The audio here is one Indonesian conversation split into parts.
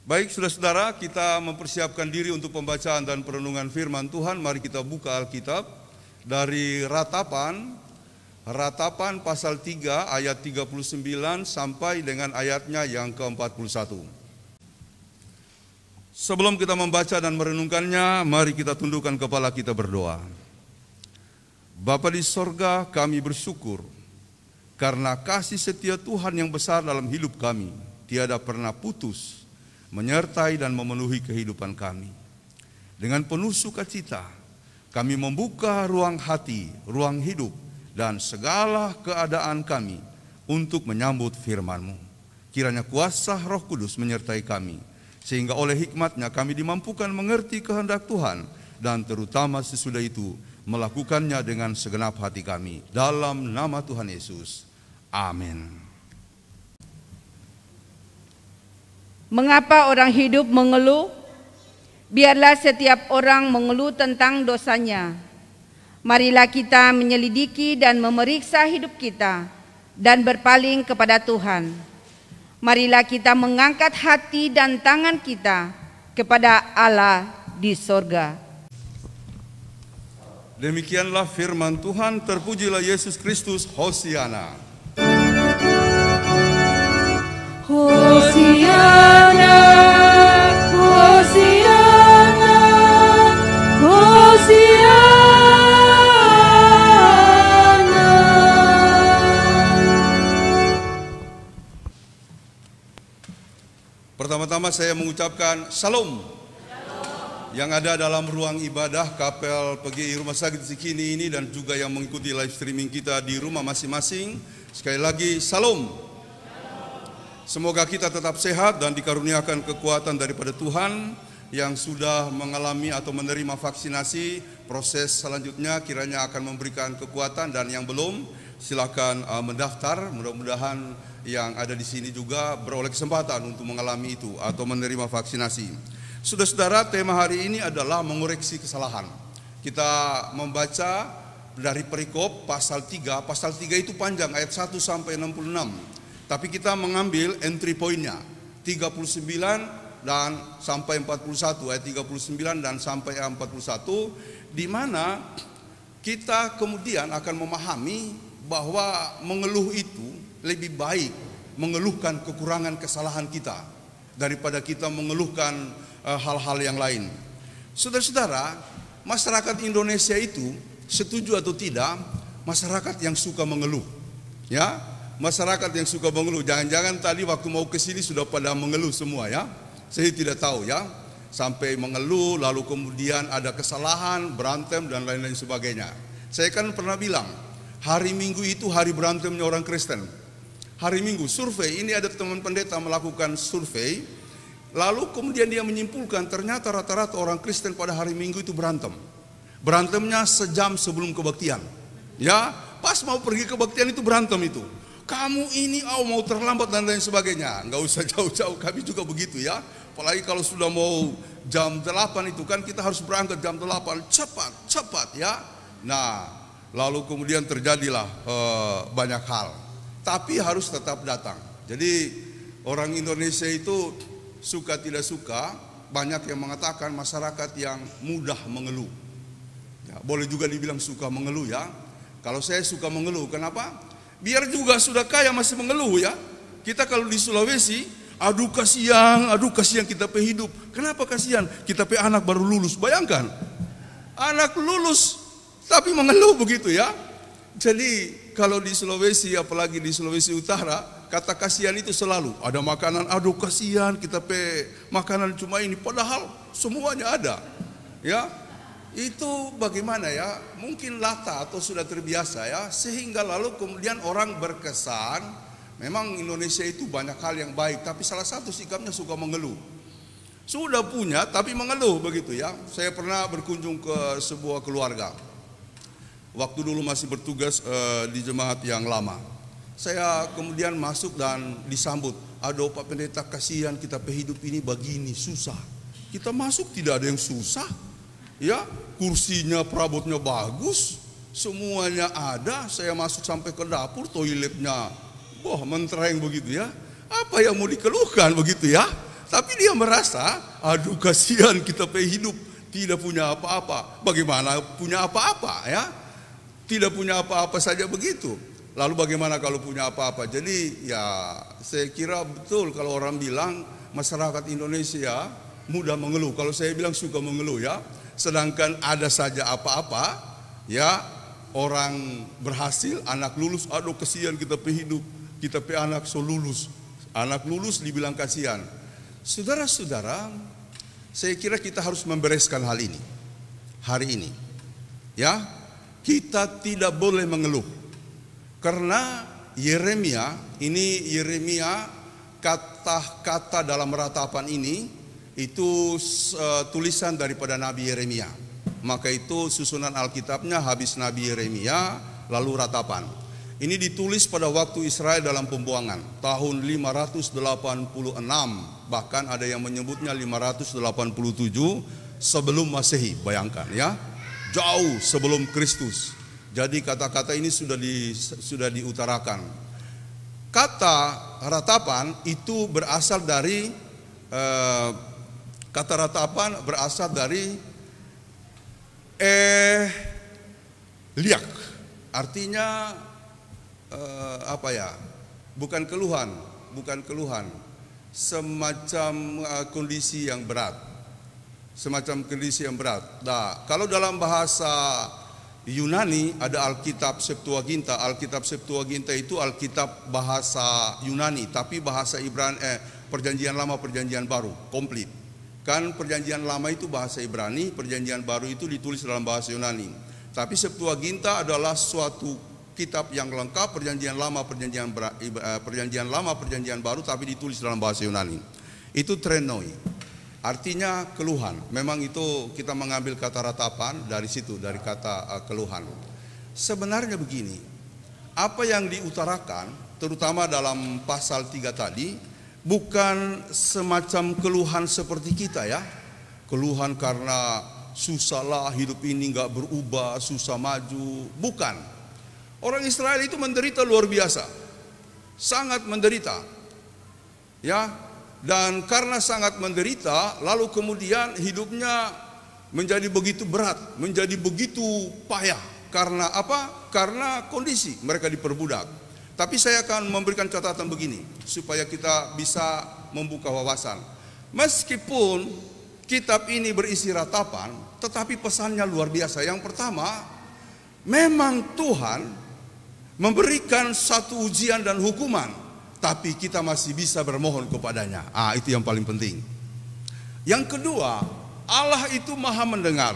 Baik, saudara-saudara, kita mempersiapkan diri untuk pembacaan dan perenungan firman Tuhan. Mari kita buka Alkitab dari Ratapan pasal 3 ayat 39 sampai dengan ayatnya yang ke-41. Sebelum kita membaca dan merenungkannya, mari kita tundukkan kepala kita berdoa. Bapa di sorga, kami bersyukur karena kasih setia Tuhan yang besar dalam hidup kami tiada pernah putus menyertai dan memenuhi kehidupan kami. Dengan penuh sukacita, kami membuka ruang hati, ruang hidup, dan segala keadaan kami untuk menyambut firman-Mu. Kiranya kuasa Roh Kudus menyertai kami, sehingga oleh hikmat-Nya kami dimampukan mengerti kehendak Tuhan, dan terutama sesudah itu melakukannya dengan segenap hati kami. Dalam nama Tuhan Yesus. Amin. Mengapa orang hidup mengeluh? Biarlah setiap orang mengeluh tentang dosanya. Marilah kita menyelidiki dan memeriksa hidup kita dan berpaling kepada Tuhan. Marilah kita mengangkat hati dan tangan kita kepada Allah di sorga. Demikianlah firman Tuhan, terpujilah Yesus Kristus, Hosiana. Hosiana, Hosiana, Hosiana. Pertama-tama saya mengucapkan Shalom. Yang ada dalam ruang ibadah Kapel PGI Rumah Sakit Cikini ini dan juga yang mengikuti live streaming kita di rumah masing-masing. Sekali lagi Shalom. Semoga kita tetap sehat dan dikaruniakan kekuatan daripada Tuhan. Yang sudah mengalami atau menerima vaksinasi, proses selanjutnya kiranya akan memberikan kekuatan, dan yang belum silakan mendaftar. Mudah-mudahan yang ada di sini juga beroleh kesempatan untuk mengalami itu atau menerima vaksinasi. Saudara-saudara, tema hari ini adalah mengoreksi kesalahan. Kita membaca dari perikop pasal 3. Pasal 3 itu panjang, ayat 1 sampai 66. Tapi kita mengambil entry point-nya 39 dan sampai 41, ayat 39 dan sampai 41, di mana kita kemudian akan memahami bahwa mengeluh itu lebih baik mengeluhkan kekurangan kesalahan kita daripada kita mengeluhkan hal-hal yang lain. Saudara-saudara, masyarakat Indonesia itu setuju atau tidak, masyarakat yang suka mengeluh. Ya, masyarakat yang suka mengeluh. Jangan-jangan tadi waktu mau ke sini sudah pada mengeluh semua ya. Saya tidak tahu ya. Sampai mengeluh, lalu kemudian ada kesalahan, berantem dan lain-lain sebagainya. Saya kan pernah bilang, hari Minggu itu hari berantemnya orang Kristen. Hari Minggu, survei, ini ada teman pendeta melakukan survei, lalu kemudian dia menyimpulkan ternyata rata-rata orang Kristen pada hari Minggu itu berantem. Berantemnya sejam sebelum kebaktian. Ya, pas mau pergi kebaktian itu berantem itu. Kamu ini mau terlambat dan lain sebagainya. Enggak usah jauh-jauh, kami juga begitu ya. Apalagi kalau sudah mau jam 8 itu kan kita harus berangkat jam 8. Cepat ya. Nah, lalu kemudian terjadilah banyak hal. Tapi harus tetap datang. Jadi orang Indonesia itu suka tidak suka, banyak yang mengatakan masyarakat yang mudah mengeluh ya, boleh juga dibilang suka mengeluh ya. Kalau saya suka mengeluh, kenapa? Biar juga sudah kaya masih mengeluh ya. Kita kalau di Sulawesi, aduh kasihan kita pe hidup. Kenapa kasihan? Kita pe anak baru lulus, bayangkan. Anak lulus tapi mengeluh begitu ya. Jadi kalau di Sulawesi, apalagi di Sulawesi Utara, kata kasihan itu selalu ada makanan, aduh kasihan kita pe makanan cuma ini, padahal semuanya ada. Ya. Itu bagaimana ya, mungkin lata atau sudah terbiasa ya, sehingga lalu kemudian orang berkesan, memang Indonesia itu banyak hal yang baik, tapi salah satu sikapnya suka mengeluh. Sudah punya tapi mengeluh begitu ya. Saya pernah berkunjung ke sebuah keluarga, waktu dulu masih bertugas di jemaat yang lama. Saya kemudian masuk dan disambut, aduh Pak Pendeta kasihan kita pe hidup ini begini, susah. Kita masuk tidak ada yang susah. Ya, kursinya, perabotnya bagus, semuanya ada. Saya masuk sampai ke dapur, toiletnya, wah mentereng begitu ya. Apa yang mau dikeluhkan begitu ya? Tapi dia merasa, aduh kasihan kita hidup tidak punya apa-apa. Bagaimana punya apa-apa ya? Tidak punya apa-apa saja begitu. Lalu bagaimana kalau punya apa-apa? Jadi ya saya kira betul kalau orang bilang masyarakat Indonesia mudah mengeluh. Kalau saya bilang suka mengeluh ya. Sedangkan ada saja apa-apa ya, orang berhasil, anak lulus, aduh kasihan kita hidup, kita anak so lulus. Anak lulus dibilang kasihan. Saudara-saudara, saya kira kita harus membereskan hal ini hari ini. Ya, kita tidak boleh mengeluh. Karena Yeremia, kata-kata dalam ratapan ini itu tulisan daripada Nabi Yeremia. Maka itu susunan Alkitabnya habis Nabi Yeremia lalu ratapan. Ini ditulis pada waktu Israel dalam pembuangan tahun 586, bahkan ada yang menyebutnya 587 sebelum Masehi. Bayangkan ya, jauh sebelum Kristus. Jadi kata-kata ini sudah diutarakan. Kata ratapan itu berasal dari liak, artinya bukan keluhan, semacam kondisi yang berat, Nah, kalau dalam bahasa Yunani ada Alkitab Septuaginta. Alkitab Septuaginta itu Alkitab bahasa Yunani, tapi bahasa Ibrani, Perjanjian Lama, Perjanjian Baru, komplit. Kan Perjanjian Lama itu bahasa Ibrani, Perjanjian Baru itu ditulis dalam bahasa Yunani. Tapi Septuaginta adalah suatu kitab yang lengkap, Perjanjian Lama, Perjanjian Baru, tapi ditulis dalam bahasa Yunani. Itu trenoi. Artinya keluhan. Memang itu kita mengambil kata ratapan dari situ, dari kata keluhan. Sebenarnya begini, apa yang diutarakan terutama dalam pasal 3 tadi bukan semacam keluhan seperti kita ya. Keluhan karena susahlah hidup ini gak berubah, susah maju. Bukan. Orang Israel itu menderita luar biasa. Sangat menderita. Ya. Dan karena sangat menderita, lalu kemudian hidupnya menjadi begitu berat, menjadi begitu payah. Karena apa? Karena kondisi mereka diperbudak. Tapi saya akan memberikan catatan begini, supaya kita bisa membuka wawasan. Meskipun kitab ini berisi ratapan, tetapi pesannya luar biasa. Yang pertama, memang Tuhan memberikan satu ujian dan hukuman, tapi kita masih bisa bermohon kepadanya. Itu yang paling penting. Yang kedua, Allah itu maha mendengar.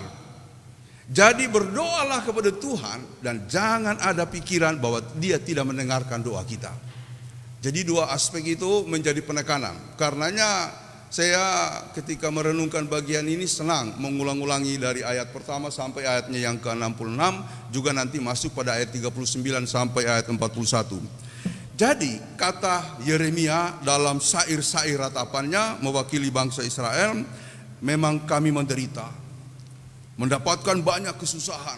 Jadi berdoalah kepada Tuhan dan jangan ada pikiran bahwa Dia tidak mendengarkan doa kita. Jadi dua aspek itu menjadi penekanan. Karenanya saya ketika merenungkan bagian ini senang mengulang-ulangi dari ayat pertama sampai ayatnya yang ke-66, juga nanti masuk pada ayat 39 sampai ayat 41. Jadi kata Yeremia dalam syair-syair ratapannya mewakili bangsa Israel, memang kami menderita, mendapatkan banyak kesusahan.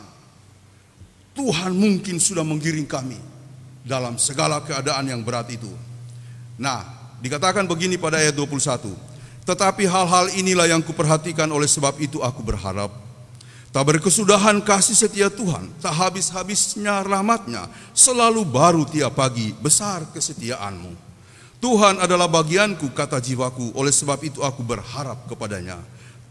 Tuhan mungkin sudah menggiring kami dalam segala keadaan yang berat itu. Nah, dikatakan begini pada ayat 21. Tetapi hal-hal inilah yang kuperhatikan, oleh sebab itu aku berharap. Tak berkesudahan kasih setia Tuhan, tak habis-habisnya rahmatnya, selalu baru tiap pagi, besar kesetiaanmu. Tuhan adalah bagianku, kata jiwaku, oleh sebab itu aku berharap kepadanya.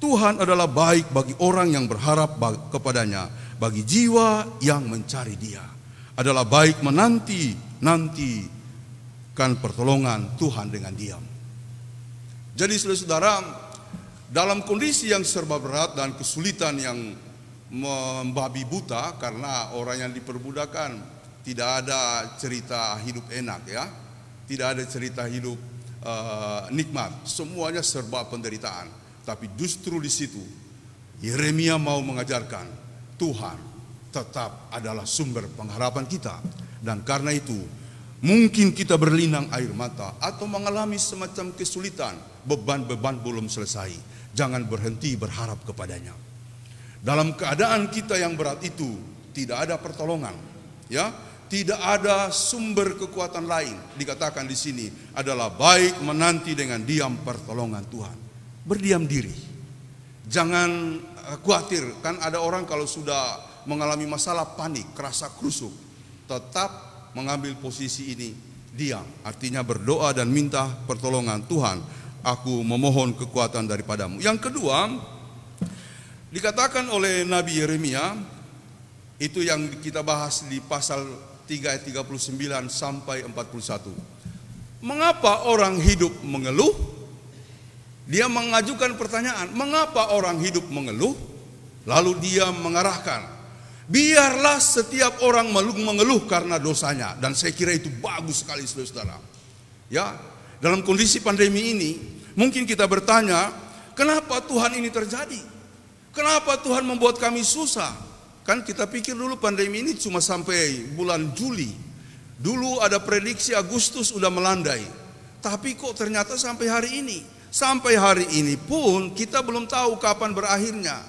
Tuhan adalah baik bagi orang yang berharap kepadanya, bagi jiwa yang mencari Dia. Adalah baik menanti-nantikan pertolongan Tuhan dengan diam. Jadi saudara-saudara, dalam kondisi yang serba berat dan kesulitan yang membabi buta, karena orang yang diperbudakan tidak ada cerita hidup enak ya, tidak ada cerita hidup nikmat, semuanya serba penderitaan. Tapi justru di situ Yeremia mau mengajarkan Tuhan tetap adalah sumber pengharapan kita. Dan karena itu mungkin kita berlinang air mata atau mengalami semacam kesulitan, beban-beban belum selesai, jangan berhenti berharap kepadanya. Dalam keadaan kita yang berat itu tidak ada pertolongan, ya. tidak ada sumber kekuatan lain. Dikatakan di sini adalah baik menanti dengan diam pertolongan Tuhan. Berdiam diri. Jangan khawatir. Kan ada orang kalau sudah mengalami masalah panik, kerasa krusuk. Tetap mengambil posisi ini, diam. Artinya berdoa dan minta pertolongan Tuhan. Aku memohon kekuatan daripadamu. Yang kedua, dikatakan oleh Nabi Yeremia, itu yang kita bahas di pasal 3 ayat 39 sampai 41. Mengapa orang hidup mengeluh? Dia mengajukan pertanyaan, mengapa orang hidup mengeluh? Lalu dia mengarahkan, biarlah setiap orang mengeluh karena dosanya. Dan saya kira itu bagus sekali, saudara-saudara. Ya, dalam kondisi pandemi ini, mungkin kita bertanya, kenapa Tuhan ini terjadi? Kenapa Tuhan membuat kami susah? Kan kita pikir dulu pandemi ini cuma sampai bulan Juli. Dulu ada prediksi Agustus udah melandai. Tapi kok ternyata sampai hari ini. Sampai hari ini pun kita belum tahu kapan berakhirnya.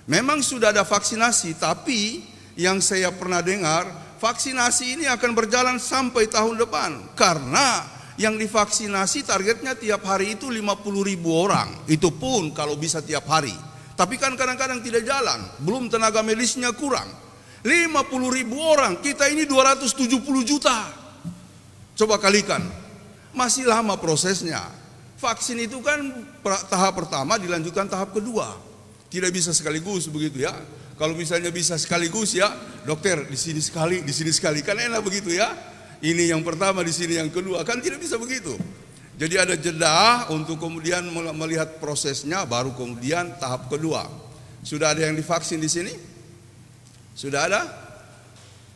Memang sudah ada vaksinasi, tapi yang saya pernah dengar, vaksinasi ini akan berjalan sampai tahun depan. Karena yang divaksinasi targetnya tiap hari itu 50.000 orang. Itu pun kalau bisa tiap hari. Tapi kan kadang-kadang tidak jalan, belum tenaga medisnya kurang. 50.000 orang, kita ini 270 juta. Coba kalikan, masih lama prosesnya. Vaksin itu kan tahap pertama dilanjutkan tahap kedua. Tidak bisa sekaligus begitu ya. Kalau misalnya bisa sekaligus ya, dokter di sini sekali, kan enak begitu ya. Ini yang pertama, di sini yang kedua, kan tidak bisa begitu. Jadi ada jeda untuk kemudian melihat prosesnya, baru kemudian tahap kedua. Sudah ada yang divaksin di sini? Sudah ada?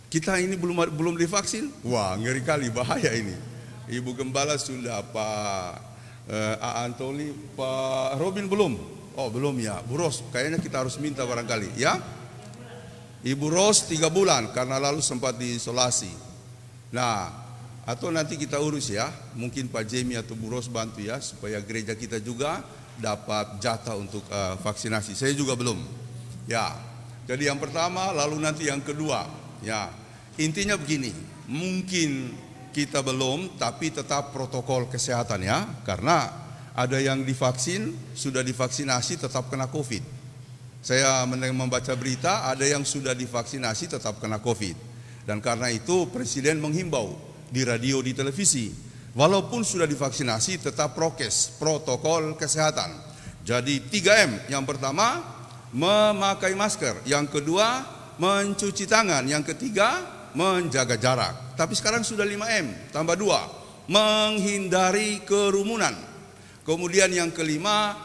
Kita ini belum divaksin? Wah, ngeri kali, bahaya ini. Ibu Gembala sudah, Pak Antoni, Pak Robin belum? Oh belum ya, Bu Ros, kayaknya kita harus minta barangkali ya. Ibu Ros 3 bulan karena lalu sempat diisolasi. Nah, atau nanti kita urus ya, mungkin Pak Jamie atau Bu Ros bantu ya, supaya gereja kita juga dapat jatah untuk vaksinasi. Saya juga belum. Ya, jadi yang pertama, lalu nanti yang kedua. Ya, intinya begini, mungkin kita belum, tapi tetap protokol kesehatan ya, karena ada yang divaksin, sudah divaksinasi tetap kena COVID. Saya membaca berita, ada yang sudah divaksinasi tetap kena COVID. Dan karena itu Presiden menghimbau di radio, di televisi, walaupun sudah divaksinasi tetap prokes, protokol kesehatan. Jadi 3M, yang pertama memakai masker, yang kedua mencuci tangan, yang ketiga menjaga jarak. Tapi sekarang sudah 5M, tambah 2, menghindari kerumunan. Kemudian yang kelima,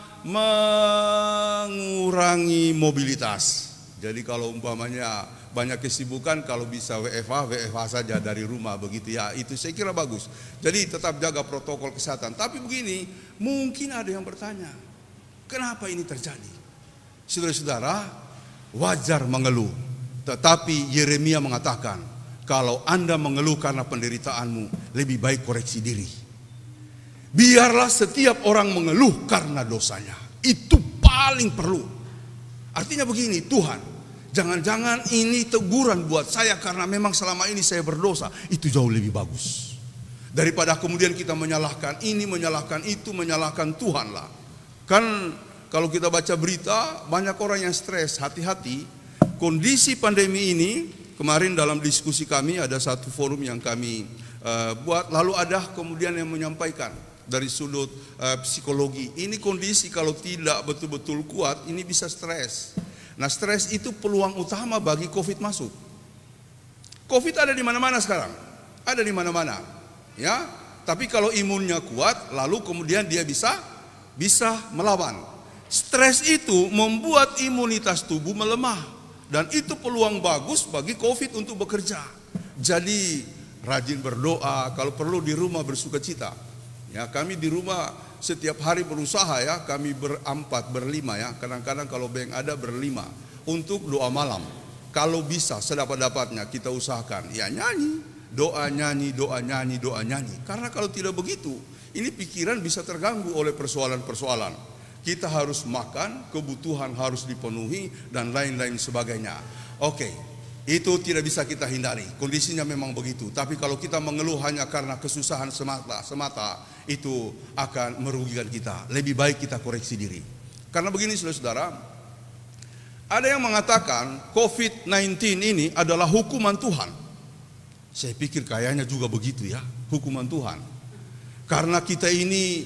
mengurangi mobilitas. Jadi kalau umpamanya banyak kesibukan, kalau bisa WFH saja dari rumah begitu ya, itu saya kira bagus. Jadi tetap jaga protokol kesehatan. Tapi begini, mungkin ada yang bertanya, kenapa ini terjadi? Saudara-saudara, wajar mengeluh. Tetapi Yeremia mengatakan, kalau Anda mengeluh karena penderitaanmu, lebih baik koreksi diri. Biarlah setiap orang mengeluh karena dosanya. Itu paling perlu. Artinya begini, Tuhan, jangan-jangan ini teguran buat saya karena memang selama ini saya berdosa. Itu jauh lebih bagus. Daripada kemudian kita menyalahkan ini, menyalahkan itu, menyalahkan Tuhan lah. Kan kalau kita baca berita, banyak orang yang stres. Hati-hati, kondisi pandemi ini, kemarin dalam diskusi kami ada satu forum yang kami buat. Lalu ada kemudian yang menyampaikan dari sudut psikologi. Ini kondisi kalau tidak betul-betul kuat, ini bisa stres. Nah, stres itu peluang utama bagi COVID masuk. COVID ada di mana-mana sekarang, ada di mana-mana, ya. Tapi kalau imunnya kuat, lalu kemudian dia bisa melawan. Stres itu membuat imunitas tubuh melemah, dan itu peluang bagus bagi COVID untuk bekerja. Jadi rajin berdoa, kalau perlu di rumah bersukacita. Ya, kami di rumah setiap hari berusaha ya, kami berlima ya, kadang-kadang kalau bank ada berlima untuk doa malam. Kalau bisa sedapat-dapatnya kita usahakan ya nyanyi, doa nyanyi. Karena kalau tidak begitu, ini pikiran bisa terganggu oleh persoalan-persoalan. Kita harus makan, kebutuhan harus dipenuhi dan lain-lain sebagainya. Oke, Itu tidak bisa kita hindari, kondisinya memang begitu. Tapi kalau kita mengeluh hanya karena kesusahan semata, itu akan merugikan kita. Lebih baik kita koreksi diri. Karena begini saudara-saudara, ada yang mengatakan COVID-19 ini adalah hukuman Tuhan. Saya pikir kayaknya juga begitu ya, hukuman Tuhan. Karena kita ini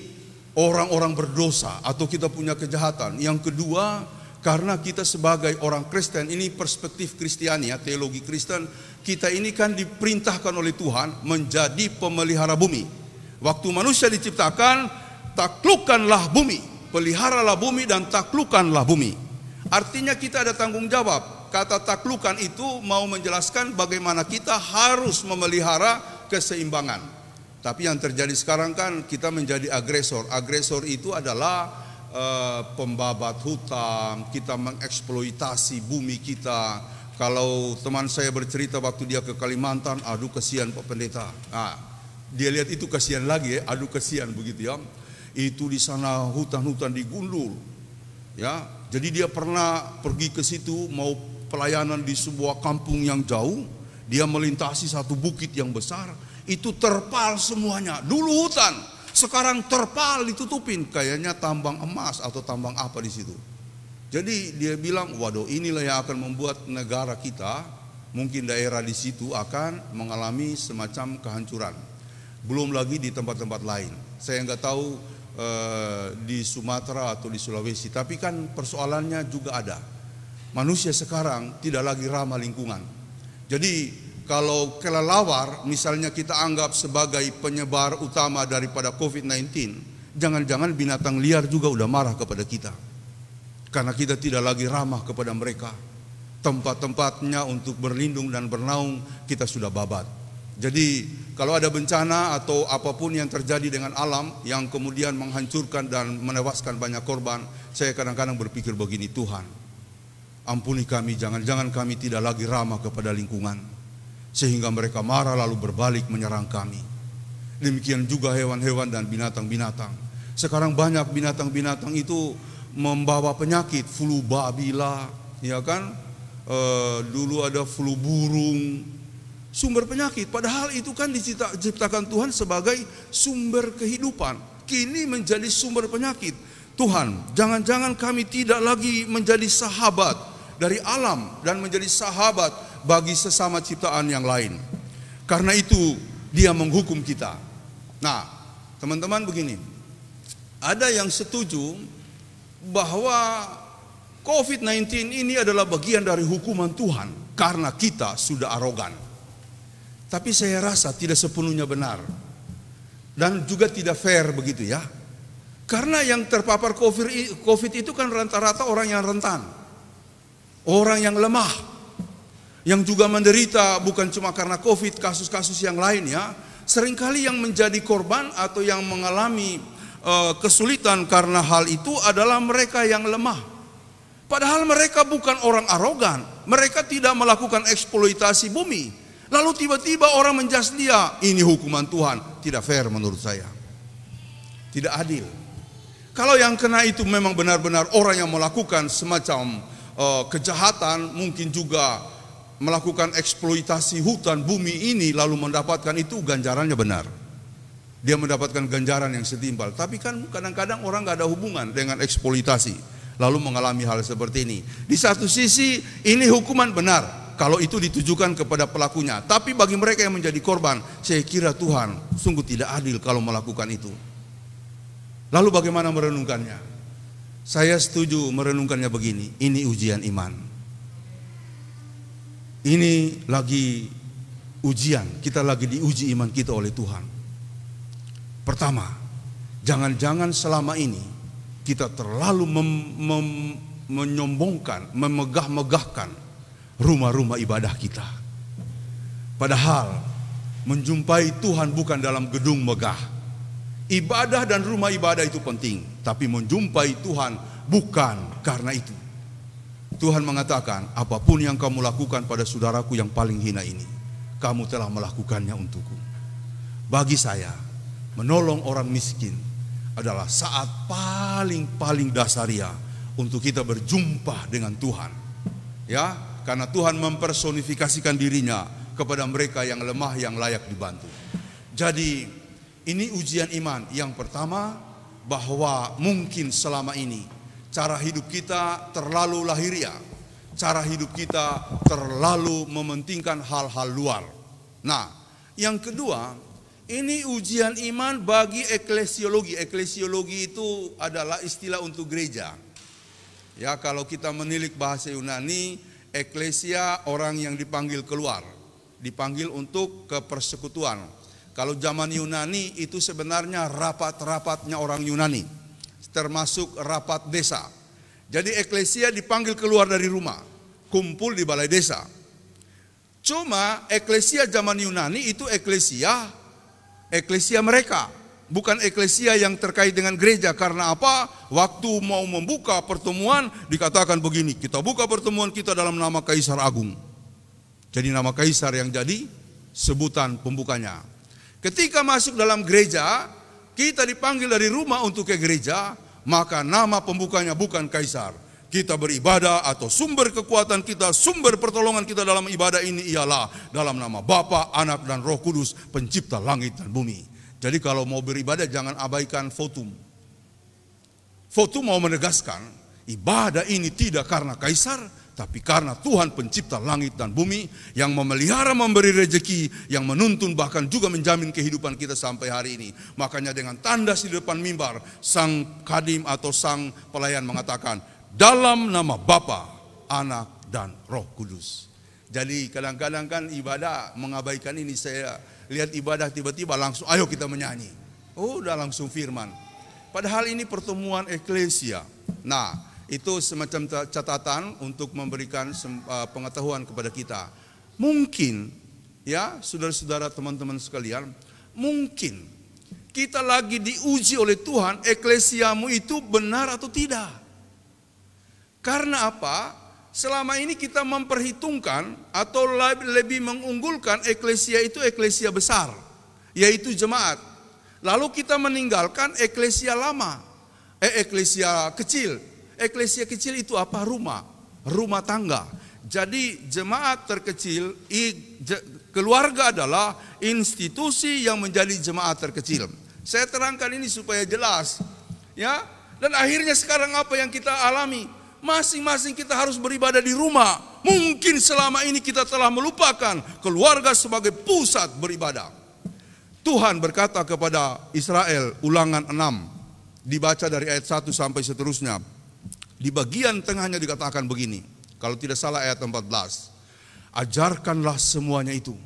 orang-orang berdosa atau kita punya kejahatan. Yang kedua, karena kita sebagai orang Kristen, ini perspektif Kristiani ya, teologi Kristen, kita ini kan diperintahkan oleh Tuhan menjadi pemelihara bumi. Waktu manusia diciptakan, taklukkanlah bumi, peliharalah bumi dan taklukkanlah bumi. Artinya kita ada tanggung jawab. Kata taklukan itu mau menjelaskan bagaimana kita harus memelihara keseimbangan. Tapi yang terjadi sekarang kan kita menjadi agresor. Agresor itu adalah pembabat hutan, kita mengeksploitasi bumi kita. Kalau teman saya bercerita waktu dia ke Kalimantan, aduh kasihan Pak Pendeta. Nah, dia lihat itu kasihan lagi ya, aduh kasihan begitu ya. Itu di sana hutan-hutan digundul. Ya, jadi dia pernah pergi ke situ mau pelayanan di sebuah kampung yang jauh. Dia melintasi satu bukit yang besar, itu terpal semuanya. Dulu hutan, sekarang terpal ditutupin, kayaknya tambang emas atau tambang apa di situ. Jadi dia bilang, waduh inilah yang akan membuat negara kita, mungkin daerah di situ akan mengalami semacam kehancuran. Belum lagi di tempat-tempat lain. Saya nggak tahu di Sumatera atau di Sulawesi, tapi kan persoalannya juga ada. Manusia sekarang tidak lagi ramah lingkungan. Jadi kalau kelelawar misalnya kita anggap sebagai penyebar utama daripada COVID-19, jangan-jangan binatang liar juga udah marah kepada kita. Karena kita tidak lagi ramah kepada mereka. Tempat-tempatnya untuk berlindung dan bernaung kita sudah babat. Jadi kalau ada bencana atau apapun yang terjadi dengan alam yang kemudian menghancurkan dan menewaskan banyak korban, saya kadang-kadang berpikir begini, Tuhan, ampuni kami, jangan-jangan kami tidak lagi ramah kepada lingkungan. Sehingga mereka marah lalu berbalik menyerang kami. Demikian juga hewan-hewan dan binatang-binatang. Sekarang banyak binatang-binatang itu membawa penyakit, flu babi lah, ya kan? Dulu ada flu burung, sumber penyakit. Padahal itu kan diciptakan Tuhan sebagai sumber kehidupan. Kini menjadi sumber penyakit. Tuhan, jangan-jangan kami tidak lagi menjadi sahabat dari alam dan menjadi sahabat bagi sesama ciptaan yang lain. Karena itu dia menghukum kita. Nah, teman-teman begini, ada yang setuju bahwa COVID-19 ini adalah bagian dari hukuman Tuhan karena kita sudah arogan. Tapi saya rasa tidak sepenuhnya benar dan juga tidak fair begitu ya. Karena yang terpapar COVID itu kan rata-rata orang yang rentan, orang yang lemah, yang juga menderita bukan cuma karena COVID, kasus-kasus yang lain ya. Seringkali yang menjadi korban atau yang mengalami kesulitan karena hal itu adalah mereka yang lemah. Padahal mereka bukan orang arogan, mereka tidak melakukan eksploitasi bumi. Lalu tiba-tiba orang menjudge dia, ini hukuman Tuhan. Tidak fair menurut saya, tidak adil. Kalau yang kena itu memang benar-benar orang yang melakukan semacam kejahatan, mungkin juga melakukan eksploitasi hutan bumi ini lalu mendapatkan itu, ganjarannya benar. Dia mendapatkan ganjaran yang setimpal. Tapi kan kadang-kadang orang gak ada hubungan dengan eksploitasi lalu mengalami hal seperti ini. Di satu sisi ini hukuman benar kalau itu ditujukan kepada pelakunya. Tapi bagi mereka yang menjadi korban, saya kira Tuhan sungguh tidak adil kalau melakukan itu. Lalu bagaimana merenungkannya? Saya setuju merenungkannya begini, ini ujian iman. Ini lagi ujian, kita lagi diuji iman kita oleh Tuhan. Pertama, jangan-jangan selama ini kita terlalu menyombongkan, memegah-megahkan rumah-rumah ibadah kita. Padahal menjumpai Tuhan bukan dalam gedung megah. Ibadah dan rumah ibadah itu penting, tapi menjumpai Tuhan bukan karena itu. Tuhan mengatakan, apapun yang kamu lakukan pada saudaraku yang paling hina ini, kamu telah melakukannya untukku. Bagi saya, menolong orang miskin adalah saat paling dasaria untuk kita berjumpa dengan Tuhan. Ya, Karena Tuhan mempersonifikasikan dirinya kepada mereka yang lemah, yang layak dibantu. Jadi ini ujian iman. Yang pertama, bahwa mungkin selama ini cara hidup kita terlalu lahiriah. Cara hidup kita terlalu mementingkan hal-hal luar. Nah, yang kedua, ini ujian iman bagi eklesiologi. Eklesiologi itu adalah istilah untuk gereja. Ya, kalau kita menilik bahasa Yunani, eklesia orang yang dipanggil keluar, dipanggil untuk ke persekutuan. Kalau zaman Yunani itu sebenarnya rapat-rapatnya orang Yunani, termasuk rapat desa. Jadi eklesia dipanggil keluar dari rumah, kumpul di balai desa. Cuma eklesia zaman Yunani itu eklesia mereka, bukan eklesia yang terkait dengan gereja. Karena apa? Waktu mau membuka pertemuan dikatakan begini, kita buka pertemuan kita dalam nama Kaisar Agung. Jadi nama Kaisar yang jadi sebutan pembukanya. Ketika masuk dalam gereja, kita dipanggil dari rumah untuk ke gereja, maka nama pembukanya bukan Kaisar. Kita beribadah atau sumber kekuatan kita, sumber pertolongan kita dalam ibadah ini ialah dalam nama Bapa, Anak, dan Roh Kudus, pencipta langit dan bumi. Jadi kalau mau beribadah jangan abaikan votum. Votum mau menegaskan ibadah ini tidak karena Kaisar, tapi karena Tuhan pencipta langit dan bumi yang memelihara, memberi rezeki, yang menuntun bahkan juga menjamin kehidupan kita sampai hari ini. Makanya dengan tandas di depan mimbar, sang khadim atau sang pelayan mengatakan, dalam nama Bapa, Anak, dan Roh Kudus. Jadi kadang-kadang kan ibadah mengabaikan ini. Saya lihat ibadah tiba-tiba langsung ayo kita menyanyi. Oh, udah langsung firman. Padahal ini pertemuan eklesia. Nah, itu semacam catatan untuk memberikan pengetahuan kepada kita. Mungkin, ya saudara-saudara, teman-teman sekalian, mungkin kita lagi diuji oleh Tuhan, eklesiamu itu benar atau tidak. Karena apa? Selama ini kita memperhitungkan atau lebih mengunggulkan eklesia itu eklesia besar, yaitu jemaat. Lalu kita meninggalkan eklesia lama, eklesia kecil. Eklesia kecil itu apa? Rumah tangga. Jadi jemaat terkecil, keluarga adalah institusi yang menjadi jemaat terkecil. Saya terangkan ini supaya jelas, ya. Dan akhirnya sekarang apa yang kita alami? Masing-masing kita harus beribadah di rumah. Mungkin selama ini kita telah melupakan keluarga sebagai pusat beribadah. Tuhan berkata kepada Israel, Ulangan 6, dibaca dari ayat 1 sampai seterusnya. Di bagian tengahnya dikatakan begini, kalau tidak salah ayat 14. Ajarkanlah semuanya itu.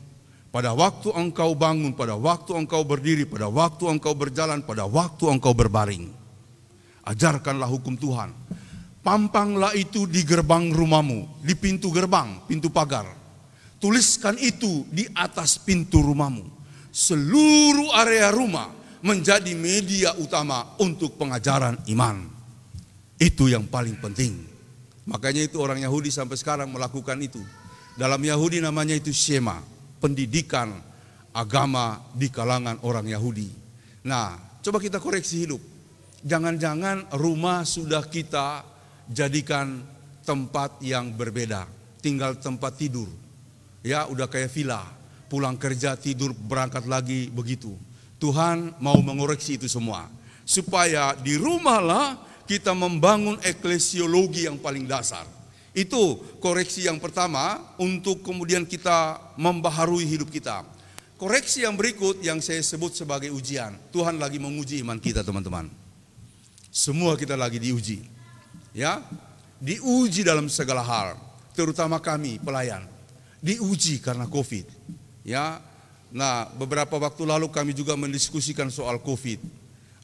Pada waktu engkau bangun, pada waktu engkau berdiri, pada waktu engkau berjalan, pada waktu engkau berbaring. Ajarkanlah hukum Tuhan. Pampanglah itu di gerbang rumahmu, di pintu gerbang, pintu pagar. Tuliskan itu di atas pintu rumahmu. Seluruh area rumah menjadi media utama untuk pengajaran iman. Itu yang paling penting. Makanya itu orang Yahudi sampai sekarang melakukan itu. Dalam Yahudi namanya itu Shema, pendidikan agama di kalangan orang Yahudi. Nah, coba kita koreksi hidup. Jangan-jangan rumah sudah kita jadikan tempat yang berbeda, tinggal tempat tidur. Ya, udah kayak villa, pulang kerja tidur berangkat lagi begitu. Tuhan mau mengoreksi itu semua. Supaya di rumahlah kita membangun eklesiologi yang paling dasar. Itu koreksi yang pertama untuk kemudian kita membaharui hidup kita. Koreksi yang berikut yang saya sebut sebagai ujian. Tuhan lagi menguji iman kita, teman-teman. Semua kita lagi diuji. Ya, diuji dalam segala hal, terutama kami pelayan, diuji karena COVID. Ya, nah beberapa waktu lalu kami juga mendiskusikan soal COVID.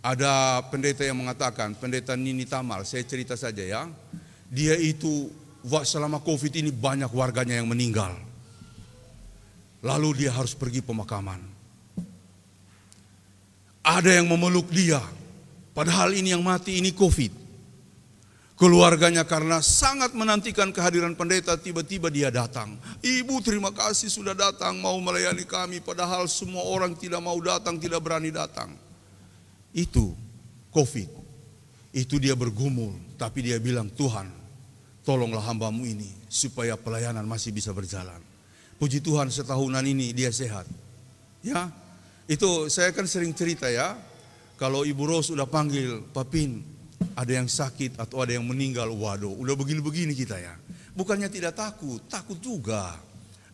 Ada pendeta yang mengatakan, pendeta Nini Tamal, saya cerita saja ya, dia itu selama COVID ini banyak warganya yang meninggal. Lalu dia harus pergi pemakaman. Ada yang memeluk dia, padahal ini yang mati ini COVID. Keluarganya karena sangat menantikan kehadiran pendeta, tiba-tiba dia datang. Ibu terima kasih sudah datang mau melayani kami, padahal semua orang tidak mau datang, tidak berani datang. Itu COVID. Itu dia bergumul, tapi dia bilang, Tuhan tolonglah hamba-Mu ini supaya pelayanan masih bisa berjalan. Puji Tuhan setahunan ini dia sehat. Ya, itu saya kan sering cerita ya, kalau Ibu Ros udah panggil, Papin, ada yang sakit atau ada yang meninggal, waduh, udah begini-begini kita ya. Bukannya tidak takut, takut juga.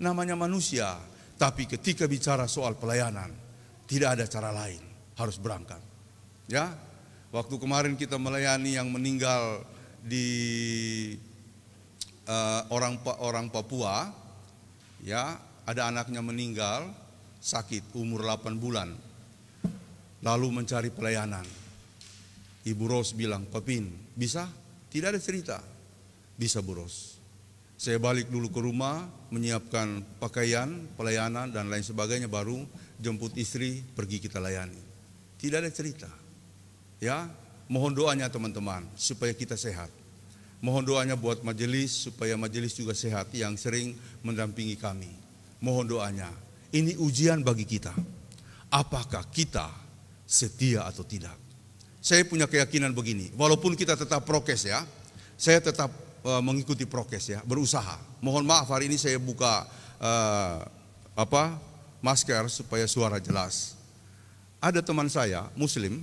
Namanya manusia. Tapi ketika bicara soal pelayanan, tidak ada cara lain, harus berangkat. Ya, waktu kemarin kita melayani yang meninggal di orang Papua, ya, ada anaknya meninggal, sakit, umur 8 bulan. Lalu mencari pelayanan. Ibu Ros bilang, Papin, bisa? Tidak ada cerita. Bisa, Bu Ros. Saya balik dulu ke rumah, menyiapkan pakaian, pelayanan, dan lain sebagainya, baru jemput istri, pergi kita layani. Tidak ada cerita. Ya, mohon doanya teman-teman, supaya kita sehat. Mohon doanya buat majelis, supaya majelis juga sehat, yang sering mendampingi kami. Mohon doanya. Ini ujian bagi kita. Apakah kita setia atau tidak? Saya punya keyakinan begini, walaupun kita tetap prokes ya, saya tetap mengikuti prokes ya, berusaha. Mohon maaf hari ini saya buka masker supaya suara jelas. Ada teman saya Muslim,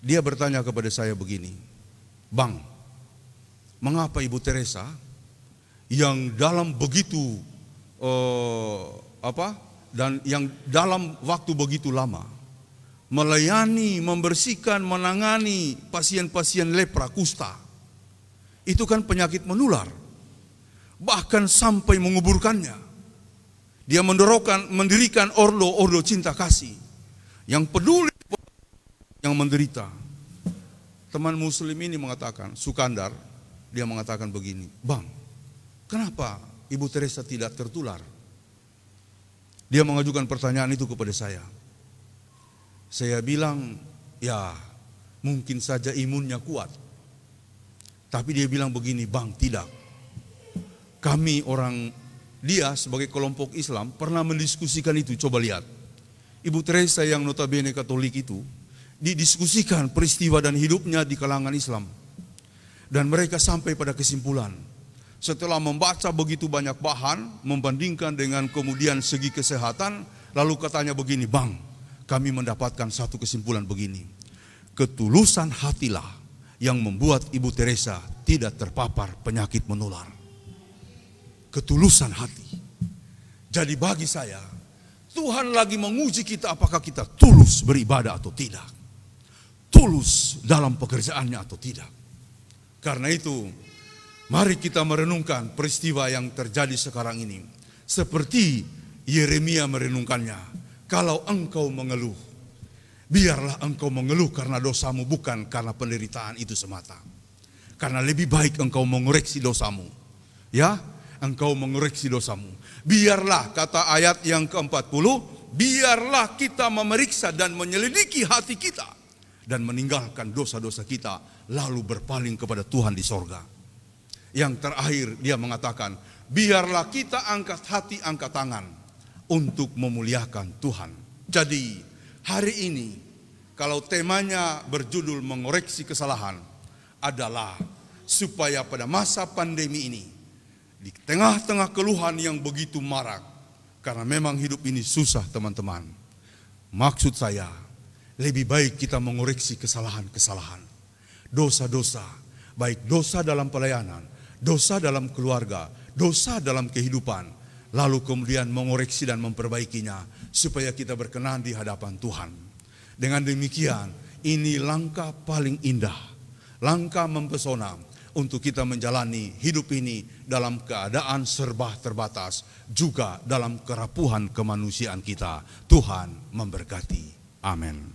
dia bertanya kepada saya begini, Bang, mengapa Ibu Teresa yang dalam begitu dan yang dalam waktu begitu lama melayani, membersihkan, menangani pasien-pasien lepra, kusta. Itu kan penyakit menular. Bahkan sampai menguburkannya. Dia mendirikan ordo cinta kasih. Yang peduli yang menderita. Teman Muslim ini mengatakan, Sukandar, dia mengatakan begini, Bang, kenapa Ibu Teresa tidak tertular? Dia mengajukan pertanyaan itu kepada saya. Saya bilang, ya mungkin saja imunnya kuat. Tapi dia bilang begini, Bang, tidak. Kami dia sebagai kelompok Islam pernah mendiskusikan itu, coba lihat. Ibu Teresa yang notabene Katolik itu, didiskusikan peristiwa dan hidupnya di kalangan Islam. Dan mereka sampai pada kesimpulan, setelah membaca begitu banyak bahan, membandingkan dengan kemudian segi kesehatan, lalu katanya begini, Bang, kami mendapatkan satu kesimpulan begini. Ketulusan hatilah yang membuat Ibu Teresa tidak terpapar penyakit menular. Ketulusan hati. Jadi bagi saya, Tuhan lagi menguji kita apakah kita tulus beribadah atau tidak. Tulus dalam pekerjaannya atau tidak. Karena itu, mari kita merenungkan peristiwa yang terjadi sekarang ini. Seperti Yeremia merenungkannya. Kalau engkau mengeluh, biarlah engkau mengeluh karena dosamu, bukan karena penderitaan itu semata. Karena lebih baik engkau mengoreksi dosamu. Ya, engkau mengoreksi dosamu. Biarlah, kata ayat yang ke-40, biarlah kita memeriksa dan menyelidiki hati kita. Dan meninggalkan dosa-dosa kita, lalu berpaling kepada Tuhan di sorga. Yang terakhir dia mengatakan, biarlah kita angkat hati, angkat tangan untuk memuliakan Tuhan. Jadi hari ini kalau temanya berjudul mengoreksi kesalahan adalah supaya pada masa pandemi ini, di tengah-tengah keluhan yang begitu marak, karena memang hidup ini susah teman-teman. Maksud saya, lebih baik kita mengoreksi kesalahan-kesalahan, dosa-dosa, baik dosa dalam pelayanan, dosa dalam keluarga, dosa dalam kehidupan, lalu kemudian mengoreksi dan memperbaikinya supaya kita berkenan di hadapan Tuhan. Dengan demikian, ini langkah paling indah, langkah mempesona untuk kita menjalani hidup ini dalam keadaan serba terbatas, juga dalam kerapuhan kemanusiaan kita. Tuhan memberkati. Amin.